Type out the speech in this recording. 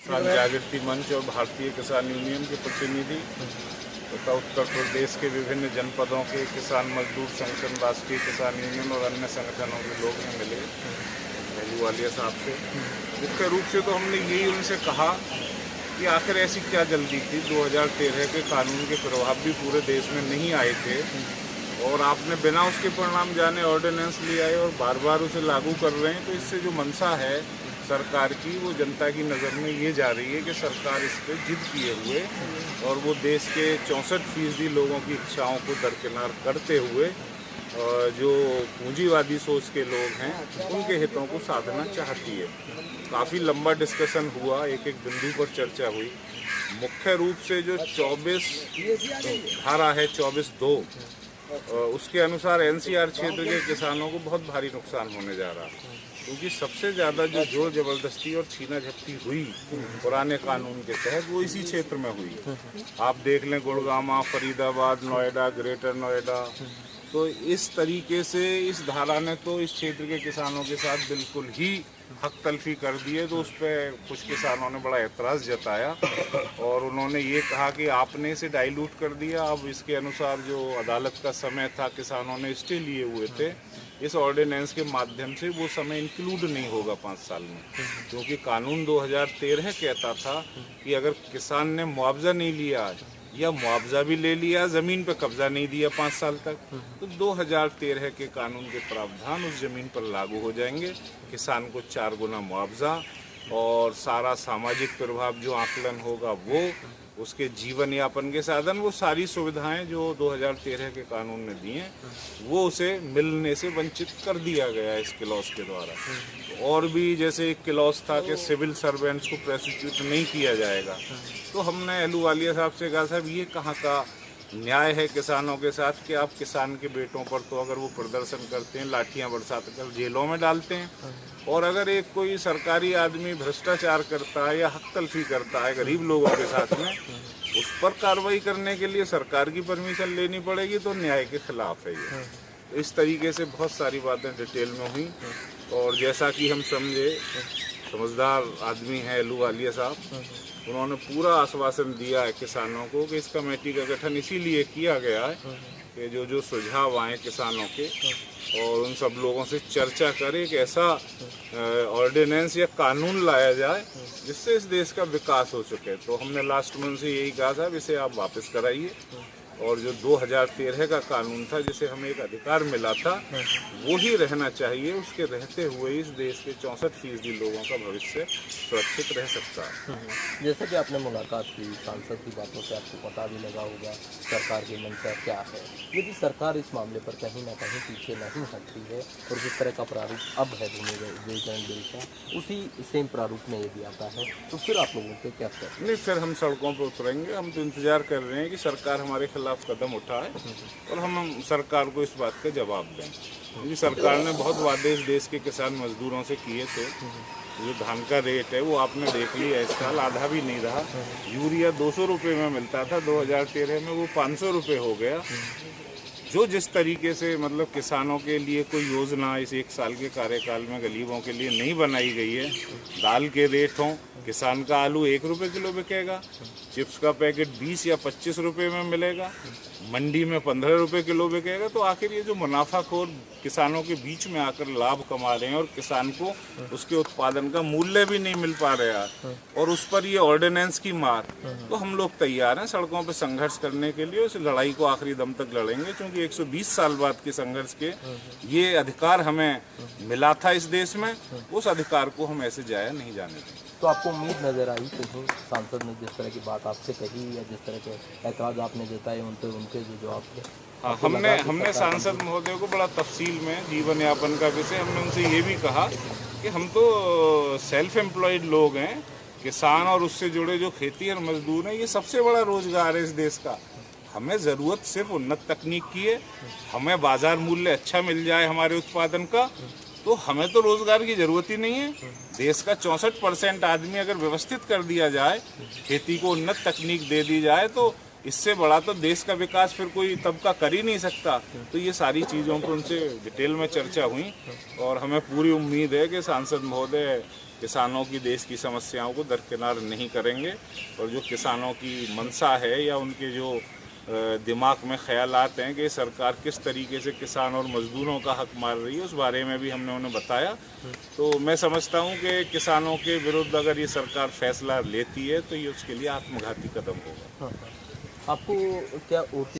किसान जागृति मंच और भारतीय किसान यूनियन के प्रतिनिधि तथा उत्तर प्रदेश के विभिन्न जनपदों के किसान मजदूर संगठन, राष्ट्रीय किसान यूनियन और अन्य संगठनों के लोग हैं मिले अहलूवालिया साहब से। मुख्य रूप से तो हमने यही उनसे कहा कि आखिर ऐसी क्या जल्दी थी। 2013 के कानून के प्रभाव भी पूरे देश में नहीं आए थे और आपने बिना उसके परिणाम जाने ऑर्डिनेंस ले आए और बार बार उसे लागू कर रहे हैं। तो इससे जो मंशा है सरकार की, वो जनता की नज़र में ये जा रही है कि सरकार इस पर जिद किए हुए और वो देश के 64% लोगों की इच्छाओं को दरकिनार करते हुए जो पूंजीवादी सोच के लोग हैं उनके हितों को साधना चाहती है। काफ़ी लंबा डिस्कशन हुआ, एक एक बिंदु पर चर्चा हुई। मुख्य रूप से जो 24 धारा है 24(2) उसके अनुसार एनसीआर क्षेत्र के किसानों को बहुत भारी नुकसान होने जा रहा है, क्योंकि सबसे ज़्यादा जो जोर जबरदस्ती और छीना झपटी हुई पुराने कानून के तहत वो इसी क्षेत्र में हुई। आप देख लें गुड़गांव, फरीदाबाद, नोएडा, ग्रेटर नोएडा। तो इस तरीके से इस धारा ने तो इस क्षेत्र के किसानों के साथ बिल्कुल ही हक तलफी कर दिए। तो उस पर कुछ किसानों ने बड़ा एतराज़ जताया और उन्होंने ये कहा कि आपने इसे डाइल्यूट कर दिया। अब इसके अनुसार जो अदालत का समय था, किसानों ने स्टे लिए हुए थे, इस ऑर्डिनेंस के माध्यम से वो समय इंक्लूड नहीं होगा 5 साल में, क्योंकि कानून 2013 कहता था कि अगर किसान ने मुआवजा नहीं लिया या मुआवजा भी ले लिया, ज़मीन पर कब्जा नहीं दिया 5 साल तक, तो 2013 के कानून के प्रावधान उस ज़मीन पर लागू हो जाएंगे। किसान को 4 गुना मुआवजा और सारा सामाजिक प्रभाव जो आकलन होगा वो, उसके जीवन यापन के साधन, वो सारी सुविधाएं जो 2013 के कानून ने दी हैं वो उसे मिलने से वंचित कर दिया गया इस क्लॉज के द्वारा। और भी जैसे एक क्लॉज था कि सिविल सर्वेंट्स को प्रोसिक्यूट नहीं किया जाएगा। तो हमने अहलूवालिया साहब से कहा, साहब ये कहाँ का न्याय है किसानों के साथ कि आप किसान के बेटों पर तो अगर वो प्रदर्शन करते हैं लाठियाँ बरसा कर जेलों में डालते हैं, और अगर एक कोई सरकारी आदमी भ्रष्टाचार करता है या हक तलफी करता है गरीब लोगों के साथ में, उस पर कार्रवाई करने के लिए सरकार की परमिशन लेनी पड़ेगी, तो न्याय के खिलाफ है ये। तो इस तरीके से बहुत सारी बातें डिटेल में हुई और जैसा कि हम समझे, समझदार आदमी हैं अहलूवालिया साहब, उन्होंने पूरा आश्वासन दिया है किसानों को कि इस कमेटी का गठन इसीलिए किया गया है कि जो जो सुझाव आए किसानों के और उन सब लोगों से चर्चा करें कि ऐसा ऑर्डिनेंस या कानून लाया जाए जिससे इस देश का विकास हो सके। तो हमने लास्ट मंथ से यही कहा था, इसे आप वापस कराइए और जो 2013 का कानून था जिसे हमें एक अधिकार मिला था वो ही रहना चाहिए। उसके रहते हुए इस देश के 64% लोगों का भविष्य सुरक्षित रह सकता है। जैसे कि आपने मुलाकात की, सांसद की बातों से आपको पता भी लगा होगा सरकार की मंशा क्या है। यदि सरकार इस मामले पर कहीं ना कहीं पीछे नहीं हटती है और जिस तरह का प्रारूप अब है भूमि विभाजन बिल का, उसी सेम प्रारूप में यदि आता है तो फिर आप लोगों को क्या करें? नहीं, फिर हम सड़कों पर उतरेंगे। हम तो इंतजार कर रहे हैं कि सरकार हमारे खिलाफ कदम उठाए और हम सरकार को इस बात का जवाब दें। क्योंकि सरकार ने बहुत वादे इस देश के किसान मजदूरों से किए थे। जो धान का रेट है वो आपने देख लिया, इस साल आधा भी नहीं रहा। यूरिया 200 रुपये में मिलता था 2013 में, वो 500 रुपये हो गया। जो जिस तरीके से मतलब किसानों के लिए कोई योजना इस 1 साल के कार्यकाल में गरीबों के लिए नहीं बनाई गई है। दाल के रेट हों, किसान का आलू 1 रुपये किलो बिकेगा, चिप्स का पैकेट 20 या 25 रुपये में मिलेगा, मंडी में 15 रुपये किलो बिकेगा। तो आखिर ये जो मुनाफाखोर किसानों के बीच में आकर लाभ कमा रहे हैं और किसान को उसके उत्पादन का मूल्य भी नहीं मिल पा रहा है और उस पर ये ऑर्डिनेंस की मार, तो हम लोग तैयार हैं सड़कों पर संघर्ष करने के लिए। उस लड़ाई को आखिरी दम तक लड़ेंगे, क्योंकि 120 साल बाद के संघर्ष के ये अधिकार हमें मिला था इस देश में, उस अधिकार को हम ऐसे जाया नहीं जाने देंगे। तो आपको उम्मीद नज़र आई कि सांसद ने जिस तरह की बात आपसे कही या जिस तरह के एतराज़ आपने जताए उनके जो जवाब थे? हाँ, हमने सांसद महोदय को बड़ा तफसील में जीवन यापन का विषय, हमने उनसे ये भी कहा कि हम तो सेल्फ एम्प्लॉयड लोग हैं, किसान और उससे जुड़े जो खेती और मजदूर हैं, ये सबसे बड़ा रोजगार है इस देश का। हमें ज़रूरत सिर्फ उन्नत तकनीक की है, हमें बाजार मूल्य अच्छा मिल जाए हमारे उत्पादन का, तो हमें तो रोजगार की ज़रूरत ही नहीं है। देश का 64% आदमी अगर व्यवस्थित कर दिया जाए, खेती को उन्नत तकनीक दे दी जाए, तो इससे बड़ा तो देश का विकास फिर कोई तबका कर ही नहीं सकता। तो ये सारी चीज़ों पर उनसे डिटेल में चर्चा हुई और हमें पूरी उम्मीद है कि सांसद महोदय किसानों की देश की समस्याओं को दरकिनार नहीं करेंगे और जो किसानों की मंशा है या उनके जो दिमाग में ख्यालात हैं कि सरकार किस तरीके से किसान और मजदूरों का हक मार रही है, उस बारे में भी हमने उन्हें बताया। तो मैं समझता हूं कि किसानों के विरुद्ध अगर ये सरकार फैसला लेती है तो ये उसके लिए आत्मघाती कदम होगा। आपको क्या